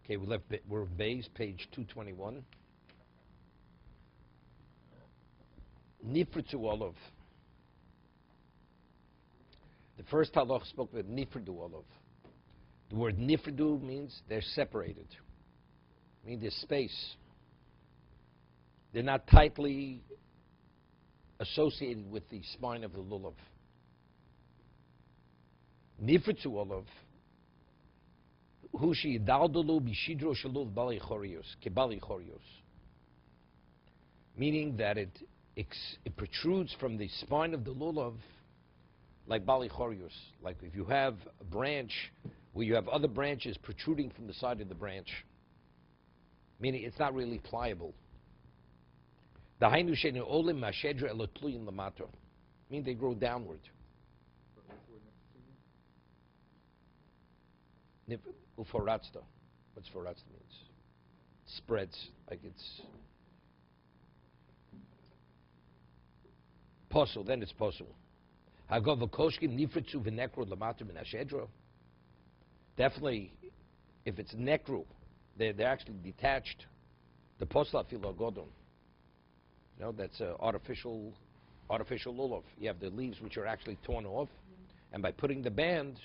Okay, we're base, page 221. Nifritzu olav. The first halach spoke with nifridu olav. The word nifridu means they're separated. I mean, there's space. They're not tightly associated with the spine of the lulav. Nifritzu olav. Hushi yidaldalu bishidro shalul bali chorios, kebali chorios. Meaning that it protrudes from the spine of the lulav like bali chorios. Like if you have a branch where you have other branches protruding from the side of the branch. Meaning it's not really pliable. Meaning they grow downward. Uforatsta. What's foratsta means? Spreads, like it's posel, then it's posel. Definitely, if it's nekru, they're actually detached. The posla filogodon. You know, that's artificial lulav. You have the leaves which are actually torn off, and by putting the band,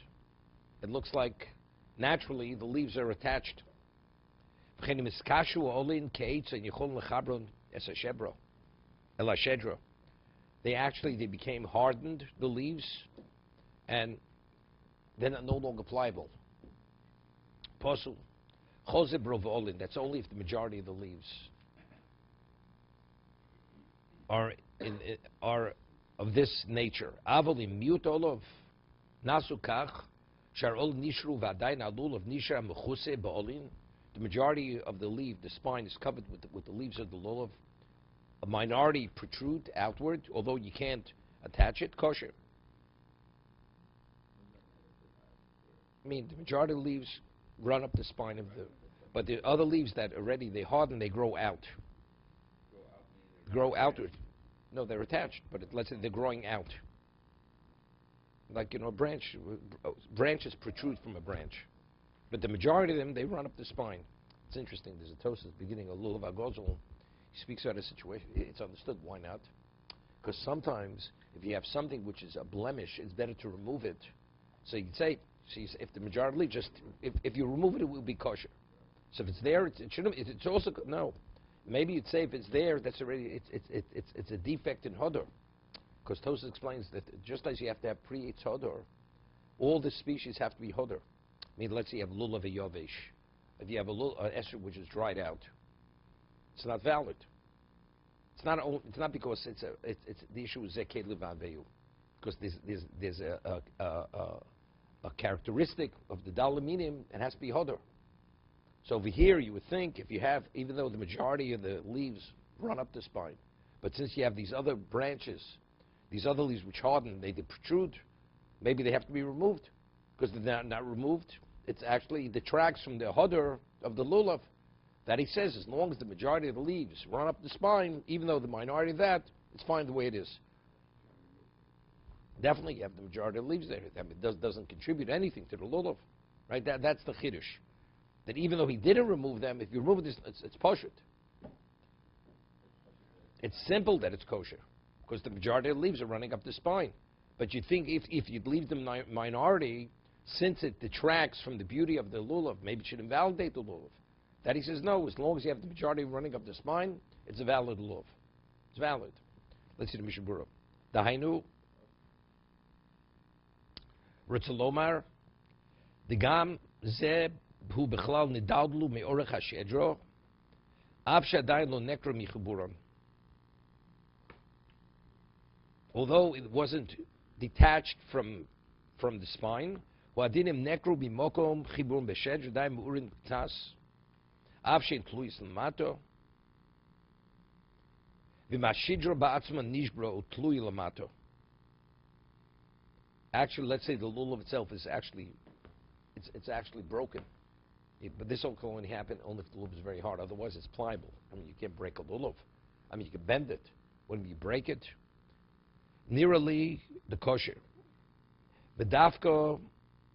it looks like naturally the leaves are attached. They became hardened, the leaves, and they're no longer pliable. Posul. That's only if the majority of the leaves are of this nature. The majority of the leaf, the spine, is covered with the leaves of the lulav. A minority protrude outward, although you can't attach it, kosher. I mean, the majority of the leaves run up the spine of the, but the other leaves that already they harden, they grow out. Grow outward. No, they're attached, but let's say they're growing out. Like, you know, a branch, branches protrude from a branch. But the majority of them, they run up the spine. It's interesting, there's a Tosas beginning of Lulav HaGozul. He speaks about a situation. It's understood. Why not? Because sometimes, if you have something which is a blemish, it's better to remove it. So you can say, if the majority just, if you remove it, it will be kosher. So if it's there, it shouldn't. It's also no. Maybe you'd say if it's there, that's already it's a defect in hodor. Because Tosas explains that just as you have to have pre-eitz hodor, all the species have to be hodor. I mean, let's say you have lulav yovesh. If you have an ester which is dried out, it's not valid. It's not because it's the issue is zeked levaveyu, because there's a characteristic of the dalaminim, it has to be hodor. So over here, you would think if you have, even though the majority of the leaves run up the spine, but since you have these other branches, these other leaves which harden, they protrude, maybe they have to be removed, because if they're not removed, it's actually detracts from the hodor of the lulav. That he says, as long as the majority of the leaves run up the spine, even though the minority of that, it's fine the way it is. Definitely, you have the majority of the leaves there. I mean, it doesn't contribute anything to the lulav, right? That's the chiddush. That even though he didn't remove them, if you remove this, it's poshut. It's simple that it's kosher, because the majority of the leaves are running up the spine. But you think if you'd leave the minority, since it detracts from the beauty of the lulav, maybe it should invalidate the lulav. That he says, no, as long as you have the majority running up the spine, it's a valid lulav. It's valid. Let's see the Mishna Berura. Dahainu, Ritzalomar, the Gam Zeb, who Bechlal Nidadlu Meorech Hashedro, Av Shadayin Lo Nekro Michuburon. Although it wasn't detached from the spine, Wadinim Nekro Bimokom Chiburon Beshedro, Daim Urin Tas, Avshin Tluis Lamato, Vimashidro Ba'atzma Nishbro Tlui Lamato. Actually, let's say the lulav itself is actually, it's actually broken. But this will only happen only if the lulav is very hard. Otherwise, it's pliable. I mean, you can't break a lulav. I mean, you can bend it. When you break it, nearly the kosher. Bedavko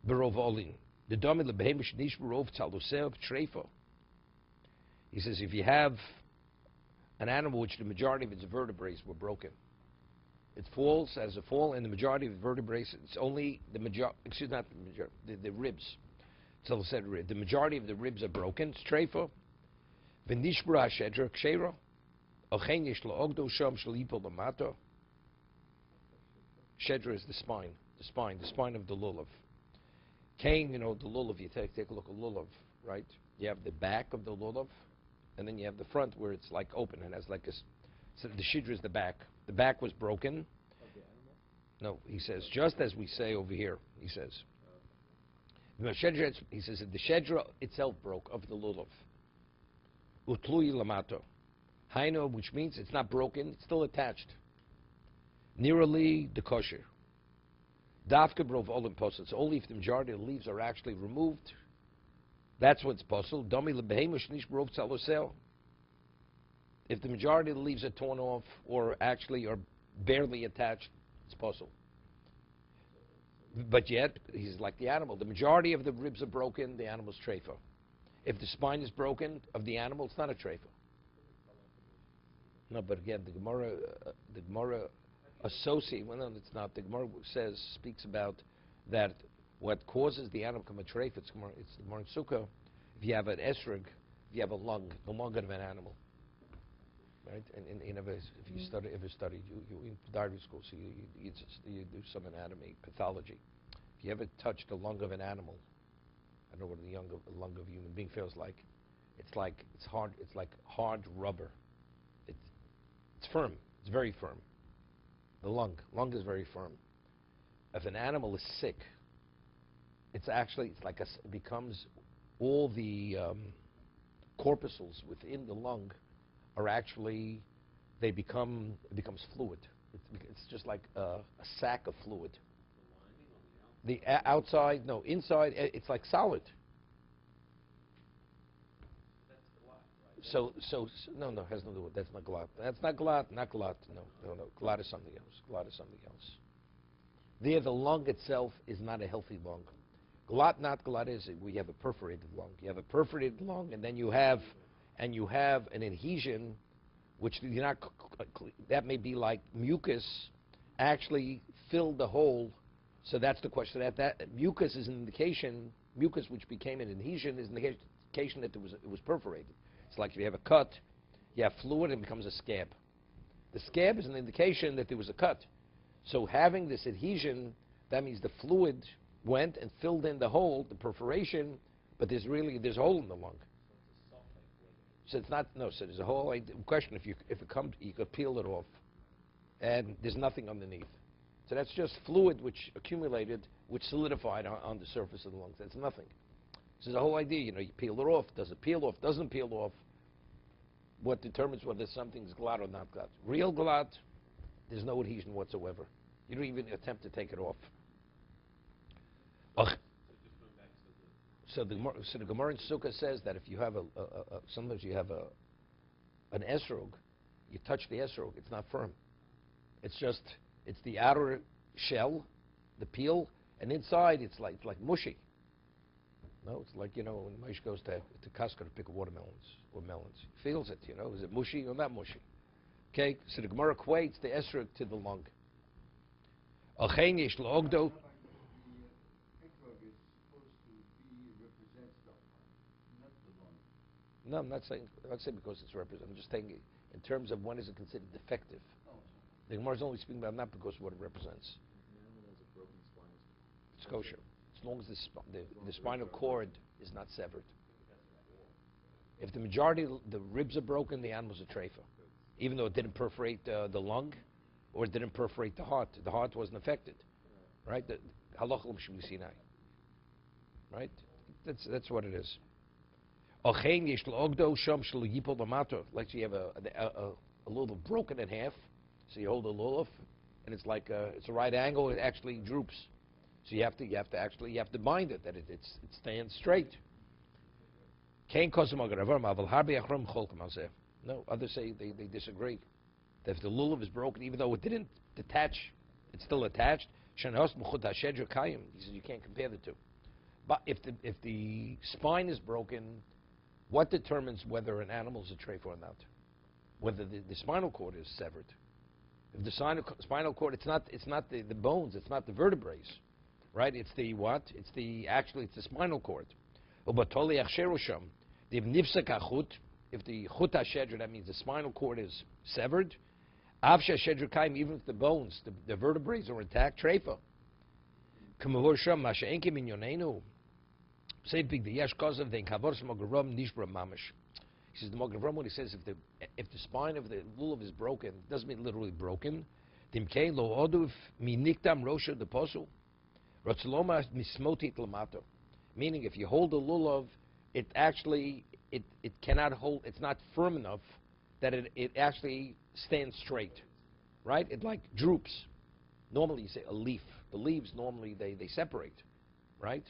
Berovolin. The domi lebehemish nishburov tzalusev treifo. He says if you have an animal which the majority of its vertebrae were broken, it falls as a fall, and the majority of the vertebrae, it's only the the ribs. So said the majority of the ribs are broken. Treifo. V'nishbura shedra kshero. Ochen yesh lo'ogdo sham shalipo lamato. Shedra is the spine of the lulav. Cain, the lulav, you take a look at lulav, right? You have the back of the lulav, and then you have the front where it's like open and has like a, so the shidra is the back. The back was broken. Of the animal? No, he says, just as we say over here, he says. He says that the shedra itself broke of the lulav. Utlui lamato. Haino, which means it's not broken, it's still attached. Nearly the kosher. Dafka brov olim posel. So only if the majority of the leaves are actually removed, that's what's posel. Domi lebehemish nish brov tzalosel. If the majority of the leaves are torn off or actually are barely attached, it's posel. But yet, he's like the animal. The majority of the ribs are broken, the animal's treifa. If the spine is broken of the animal, it's not a treifa. No, but again, the Gemara associate. Well, no, it's not. The Gemara speaks about that. What causes the animal to become a treifa? It's the Gemara in Sukkah. If you have an esrog, if you have a lung of an animal, right? And if you ever studied, you in dietary school, so you do some anatomy, pathology. If you ever touch the lung of an animal, I don't know what the lung of a human being feels like. It's hard. It's like hard rubber. It's firm. It's very firm. The lung is very firm. If an animal is sick, it becomes all the corpuscles within the lung are actually it becomes fluid. It's just like a sack of fluid. The outside, no, inside, it's like solid. So no, has nothing to do with that's not glat. That's not glat, not glat. No. Glat is something else. There, the lung itself is not a healthy lung. Glat is we have a perforated lung. You have a perforated lung, and then you have an adhesion, which you're not. That may be like mucus, actually filled the hole. So that's the question. That mucus is an indication. Mucus, which became an adhesion, is an indication that it was perforated. It's like if you have a cut, you have fluid and it becomes a scab. The scab is an indication that there was a cut. So having this adhesion, that means the fluid went and filled in the hole, the perforation, but there's a hole in the lung. So it's not, no, so there's a whole question, if it comes, you could peel it off, and there's nothing underneath. So that's just fluid which accumulated, which solidified on the surface of the lungs. That's nothing. So the whole idea, you peel it off, does it peel off, doesn't peel off, what determines whether something's glat or not glat. Real glat, there's no adhesion whatsoever. You don't even attempt to take it off. So the Gemara in Sukkah says that if you have sometimes you have an esrog, you touch the esrog, it's not firm. It's the outer shell, the peel, and inside it's like mushy. No, it's like, when Maish goes to Costco to pick watermelons or melons. He feels it, is it mushy or not mushy? Okay, so the Gemara equates the esrog to the lung. No, I'm not saying because it's representative. I'm just saying in terms of when is it considered defective. The Gemara is only speaking about not because of what it represents. An animal has a broken spine. It's kosher. As long as the spinal cord is not severed. If the majority of the ribs are broken, the animal's a treifa. Even though it didn't perforate the lung or it didn't perforate the heart. The heart wasn't affected. Right? Halachim Sinai. Right? That's what it is. Like you have a little broken in half, so you hold a lulav, and it's like it's a right angle. It actually droops, so you have to bind it that it stands straight. No, others say they disagree. That if the lulav is broken, even though it didn't detach, it's still attached. He says you can't compare the two. But if the spine is broken, what determines whether an animal is a treif or not? Whether the spinal cord is severed. If the spinal cord, it's not the bones, it's not the vertebrae, right? It's the what? It's the spinal cord. If the chut hashedra, that means the spinal cord is severed, even if the bones, the vertebrae are intact, treifa. Say big the yesh kozav the kavos mogaram nishbra mamish. He says the mogaram when he says if the spine of the lulav is broken, it doesn't mean literally broken. Dimkei lo oduv miniktam rosha the posul. Rotzloma mismotit lamato. Meaning if you hold the lulav, it actually it cannot hold. It's not firm enough that it actually stands straight, right? It like droops. Normally you say a leaf. The leaves normally they separate, right?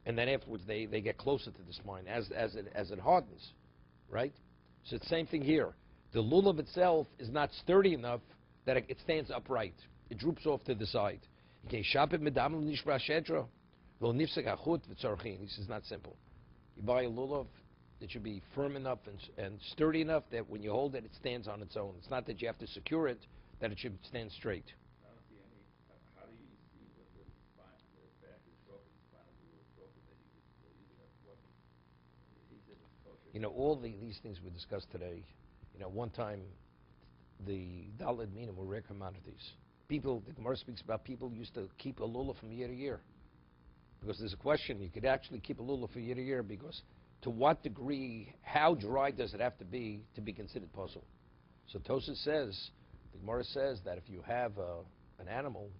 And then afterwards they get closer to the spine as it hardens, right? So it's the same thing here. The lulav itself is not sturdy enough that it stands upright. It droops off to the side. He says not simple. You buy a lulav, it should be firm enough and sturdy enough that when you hold it, it stands on its own. It's not that you have to secure it, that it should stand straight. I don't see any. How do you see when the back is broken, the spinal cord is broken, that you could use it as a weapon? He said it's kosher. You know, all these things we discussed today, you know, one time the Daled Minim were rare commodities. People, the Gemara speaks about people used to keep a lulav from year to year. Because there's a question, you could actually keep a lulav from year to year because to what degree, how dry does it have to be considered puzzle? So Tosa says, the Gemara says that if you have an animal,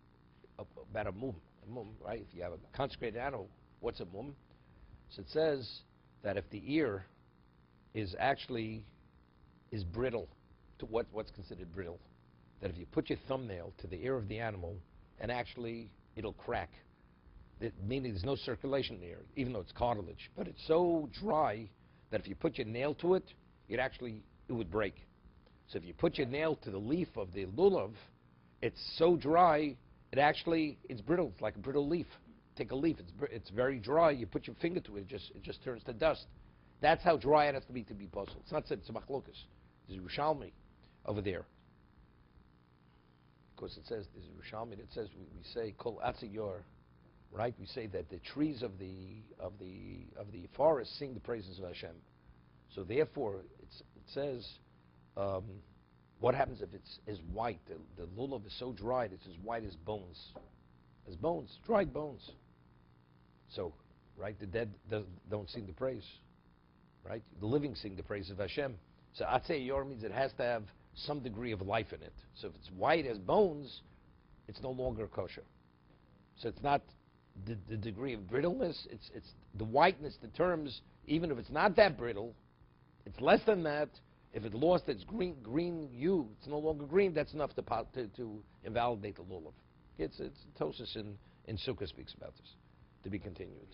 about a mum, right? If you have a consecrated animal, what's a mum? So it says that if the ear is brittle, to what's considered brittle, that if you put your thumbnail to the ear of the animal, and actually it'll crack. Meaning there's no circulation in the ear, even though it's cartilage. But it's so dry that if you put your nail to it, it would break. So if you put your nail to the leaf of the lulav, it's so dry, it's brittle. It's like a brittle leaf. Take a leaf, it's very dry. You put your finger to it, it just turns to dust. That's how dry it has to be puzzled. It's not said it's a machlokas. There's Yerushalmi over there. Of course, it says there's Yerushalmi. It says we say kol atziyor, right? We say that the trees of the forest sing the praises of Hashem. So therefore, it says, what happens if it's as white? The lulav is so dried, it's as white as bones. As bones, dried bones. So, right, the dead don't sing the praise, right? The living sing the praise of Hashem. So Atzei Yor means it has to have some degree of life in it. So if it's white as bones, it's no longer kosher. So it's not the degree of brittleness, it's the whiteness determines, even if it's not that brittle, it's less than that. If it lost its green hue, it's no longer green, that's enough to invalidate the lulav. It's Tosis in Sukkah speaks about this, to be continued.